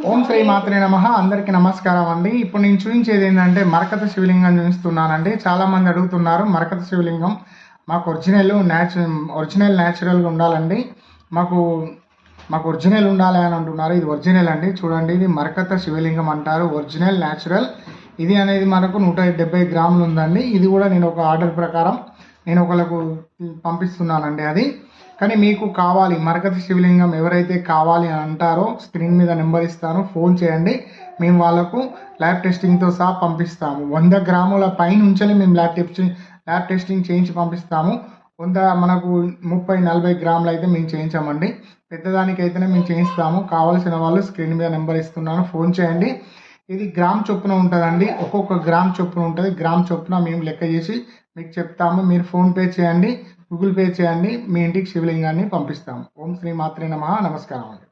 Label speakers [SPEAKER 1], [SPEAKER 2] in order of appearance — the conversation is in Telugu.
[SPEAKER 1] ఓం శ్రీ మాత్రే నమః. అందరికీ నమస్కారం అండి. ఇప్పుడు నేను చూపించేది ఏంటంటే మరకత శివలింగం చూపిస్తున్నానండి. చాలామంది అడుగుతున్నారు మరకత శివలింగం మాకు ఒరిజినల్ న్యాచురల్గా ఉండాలండి, మాకు మాకు ఒరిజినల్ ఉండాలి అని అంటున్నారు. ఇది ఒరిజినల్ అండి, చూడండి. ఇది మరకత శివలింగం అంటారు, ఒరిజినల్ న్యాచురల్. ఇది అనేది మనకు 170 గ్రాములు ఉందండి. ఇది కూడా నేను ఒక ఆర్డర్ ప్రకారం నేను ఒకళ్ళకు పంపిస్తున్నానండి. అది కానీ మీకు కావాలి మరకత శివలింగం ఎవరైతే కావాలి అని అంటారో స్క్రీన్ మీద నెంబర్ ఇస్తాను, ఫోన్ చేయండి. మేము వాళ్ళకు ల్యాబ్ టెస్టింగ్తో సహా పంపిస్తాము. 100 గ్రాముల పైనుంచి మేము ల్యాబ్ టెస్టింగ్ చేయించి పంపిస్తాము. మనకు 30-40 గ్రాములు అయితే మేము చేయించామండి. పెద్దదానికైతేనే మేము చేయిస్తాము. కావాల్సిన వాళ్ళు స్క్రీన్ మీద నెంబర్ ఇస్తున్నాను, ఫోన్ చేయండి. ఇది గ్రామ్ చొప్పున ఉంటుందండి, ఒక్కొక్క గ్రామ్ చొప్పున ఉంటుంది. గ్రామ్ చొప్పున మేము లెక్క చేసి మీకు చెప్తాము. మీరు ఫోన్పే చేయండి, గూగుల్ పే చేయండి, మీ ఇంటికి శివలింగాన్ని పంపిస్తాము. ఓం శ్రీ మాత్రే నమః. నమస్కారం అండి.